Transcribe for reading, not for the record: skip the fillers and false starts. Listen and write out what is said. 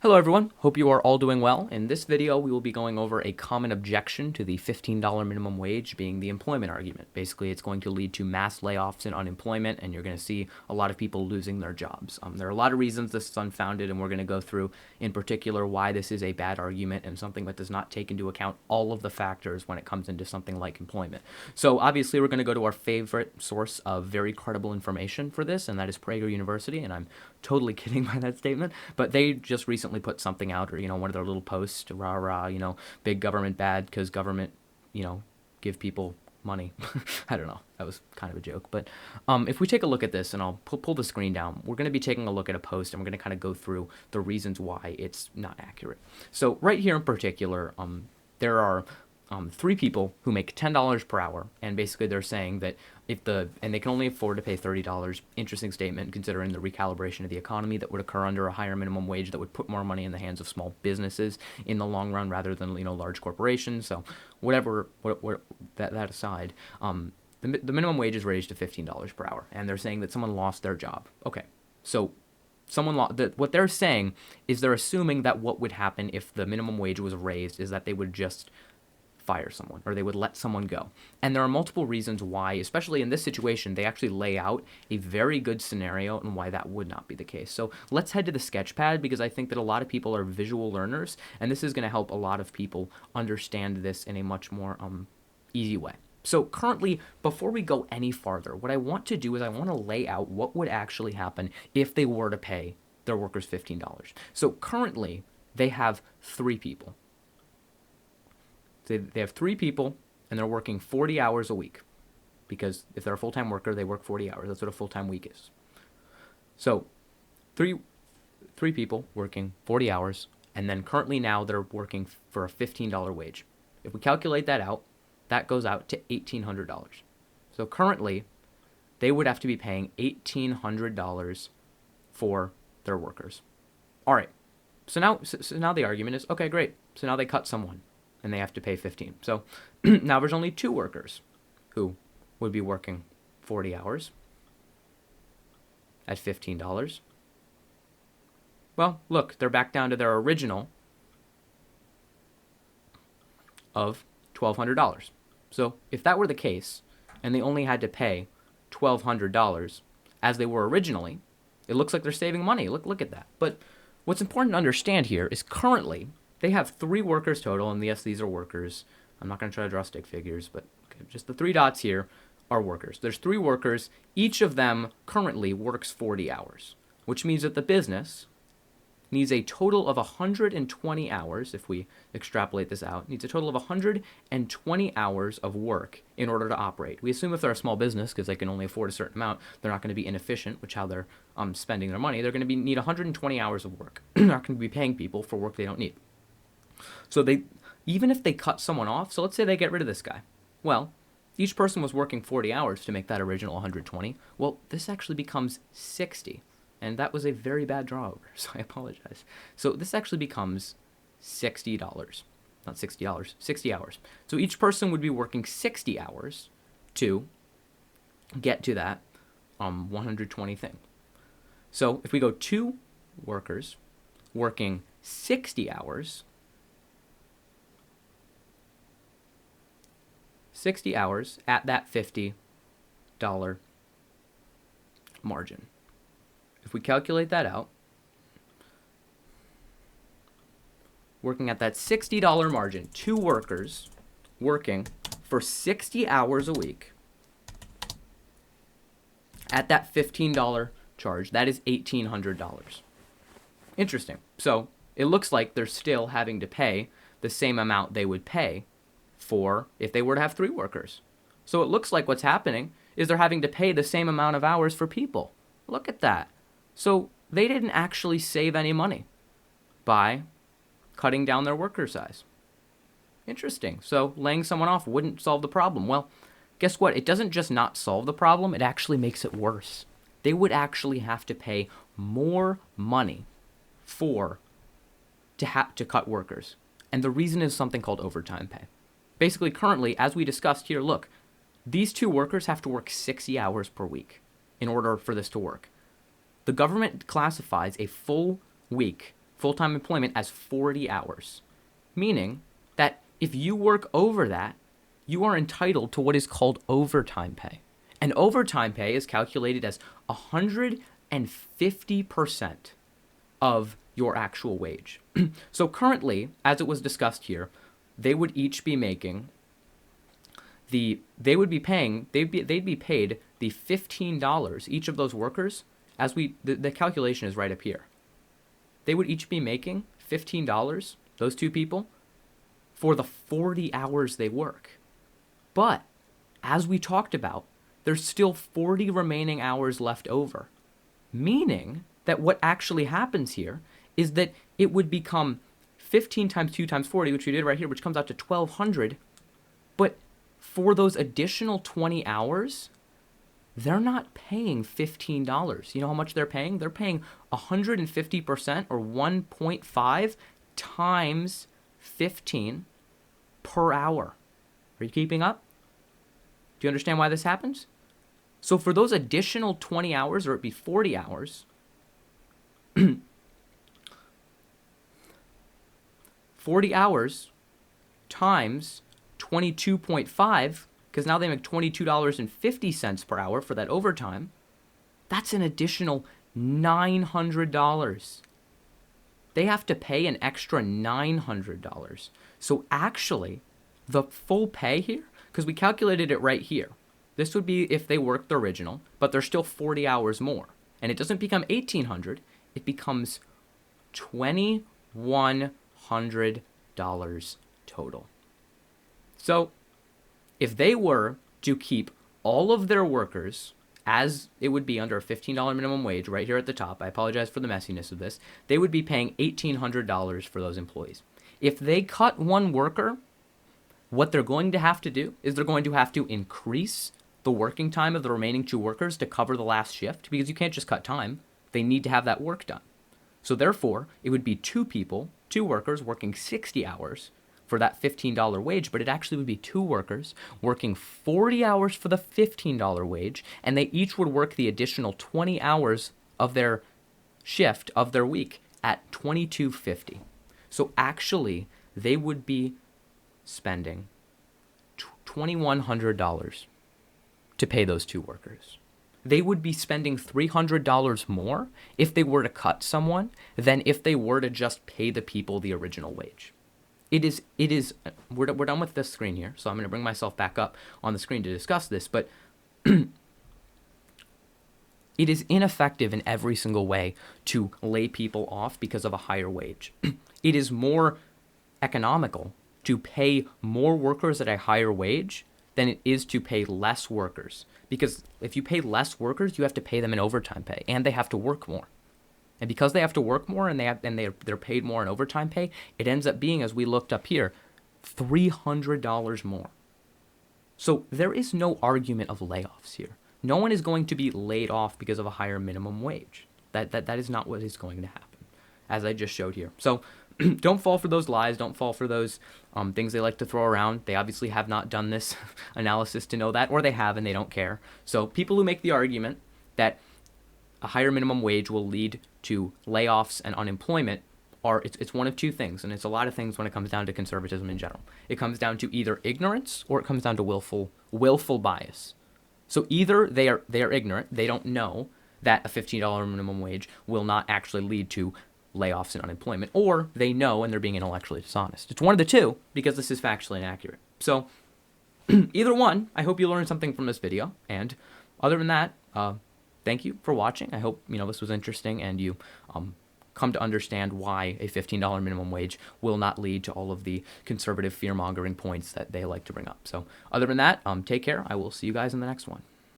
Hello everyone, hope you are all doing well. In this video, we will be going over a common objection to the $15 minimum wage being the employment argument. Basically, it's going to lead to mass layoffs and unemployment, and you're going to see a lot of people losing their jobs. There are a lot of reasons this is unfounded, and we're going to go through in particular why this is a bad argument and something that does not take into account all of the factors when it comes into something like employment. So obviously, we're going to go to our favorite source of very credible information for this, and that is Prager University, and I'm totally kidding by that statement, but they just recently put something out, or one of their little posts, rah rah, big government bad because government, give people money. I don't know, that was kind of a joke, but if we take a look at this, and I'll pull the screen down, we're going to be taking a look at a post, and we're going to kind of go through the reasons why it's not accurate. So right here in particular, there are three people who make $10 per hour, and basically they're saying that and they can only afford to pay $30. Interesting statement considering the recalibration of the economy that would occur under a higher minimum wage that would put more money in the hands of small businesses in the long run rather than large corporations. So that aside, the minimum wage is raised to $15 per hour, and they're saying that someone lost their job. Okay, so what they're saying is they're assuming that what would happen if the minimum wage was raised is that they would just fire someone, or they would let someone go. And there are multiple reasons why, especially in this situation, they actually lay out a very good scenario and why that would not be the case. So let's head to the sketchpad, because I think that a lot of people are visual learners, and this is going to help a lot of people understand this in a much more easy way. So currently, before we go any farther, what I want to do is I want to lay out what would actually happen if they were to pay their workers $15. So currently, they have three people. They have three people, and they're working 40 hours a week, because if they're a full-time worker, they work 40 hours. That's what a full-time week is. So three people working 40 hours, and then currently now they're working for a $15 wage. If we calculate that out, that goes out to $1,800. So currently, they would have to be paying $1,800 for their workers. All right. So now the argument is, okay, great. So now they cut someone, and they have to pay $15. So now there's only two workers who would be working 40 hours at $15. Well, look, they're back down to their original of $1,200. So if that were the case, and they only had to pay $1,200 as they were originally, it looks like they're saving money. Look at that. But what's important to understand here is currently they have three workers total, and yes, these are workers. I'm not going to try to draw stick figures, but okay, just the three dots here are workers. There's three workers. Each of them currently works 40 hours, which means that the business needs a total of 120 hours, if we extrapolate this out, needs a total of 120 hours of work in order to operate. We assume if they're a small business, because they can only afford a certain amount, they're not going to be inefficient, which how they're spending their money. They're going to need 120 hours of work. They're not going to be paying people for work they don't need. So even if they cut someone off, so let's say they get rid of this guy. Well, each person was working 40 hours to make that original 120. Well, this actually becomes 60. And that was a very bad draw over, so I apologize. So this actually becomes $60. Not $60, 60 hours. So each person would be working 60 hours to get to that 120 thing. So if we go two workers working 60 hours, 60 hours at that $50 margin. If we calculate that out, working at that $60 margin, two workers working for 60 hours a week at that $15 charge, that is $1,800. Interesting. So it looks like they're still having to pay the same amount they would pay for if they were to have three workers. So it looks like what's happening is they're having to pay the same amount of hours for people. Look at that. So they didn't actually save any money by cutting down their worker size. Interesting. So laying someone off wouldn't solve the problem. Well, guess what? It doesn't just not solve the problem, it actually makes it worse. They would actually have to pay more money to cut workers. And the reason is something called overtime pay. Basically, currently, as we discussed here, look, these two workers have to work 60 hours per week in order for this to work. The government classifies a full week full-time employment as 40 hours, meaning that if you work over that, you are entitled to what is called overtime pay. And overtime pay is calculated as 150% of your actual wage. So currently, as it was discussed here, they would each be making they'd be paid the $15, each of those workers, the calculation is right up here. They would each be making $15, those two people, for the 40 hours they work. But as we talked about, there's still 40 remaining hours left over, meaning that what actually happens here is that it would become 15 times 2 times 40, which we did right here, which comes out to 1,200. But for those additional 20 hours, they're not paying $15. You know how much they're paying? They're paying 150% or 1.5 times 15 per hour. Are you keeping up? Do you understand why this happens? So for those additional 20 hours, or it'd be 40 hours, 40 hours times 22.5, because now they make $22.50 per hour for that overtime, that's an additional $900. They have to pay an extra $900. So actually, the full pay here, because we calculated it right here, this would be if they worked the original, but they're still 40 hours more. And it doesn't become $1,800, it becomes $2,100 total. So if they were to keep all of their workers as it would be under a $15 minimum wage right here at the top, I apologize for the messiness of this, they would be paying $1,800 for those employees. If they cut one worker, what they're going to have to do is they're going to have to increase the working time of the remaining two workers to cover the last shift, because you can't just cut time. They need to have that work done. So therefore, it would be two workers working 60 hours for that $15 wage, but it actually would be two workers working 40 hours for the $15 wage, and they each would work the additional 20 hours of their shift of their week at $22.50. So actually, they would be spending $2,100 to pay those two workers. They would be spending $300 more if they were to cut someone than if they were to just pay the people the original wage. We're done with this screen here, so I'm going to bring myself back up on the screen to discuss this, but it is ineffective in every single way to lay people off because of a higher wage. It is more economical to pay more workers at a higher wage than it is to pay less workers. Because if you pay less workers, you have to pay them in overtime pay, and they have to work more. And because they have to work more and they're paid more in overtime pay, it ends up being, as we looked up here, $300 more. So there is no argument of layoffs here. No one is going to be laid off because of a higher minimum wage. That is not what is going to happen, as I just showed here. So don't fall for those lies. Don't fall for those things they like to throw around. They obviously have not done this analysis to know that, or they have and they don't care. So people who make the argument that a higher minimum wage will lead to layoffs and unemployment it's one of two things, and it's a lot of things when it comes down to conservatism in general. It comes down to either ignorance or it comes down to willful bias. So either they are ignorant, they don't know that a $15 minimum wage will not actually lead to layoffs and unemployment, or they know and they're being intellectually dishonest. It's one of the two, because this is factually inaccurate. So either one, I hope you learned something from this video, and other than that, thank you for watching. I hope this was interesting and you come to understand why a $15 minimum wage will not lead to all of the conservative fear-mongering points that they like to bring up. So other than that, take care. I will see you guys in the next one.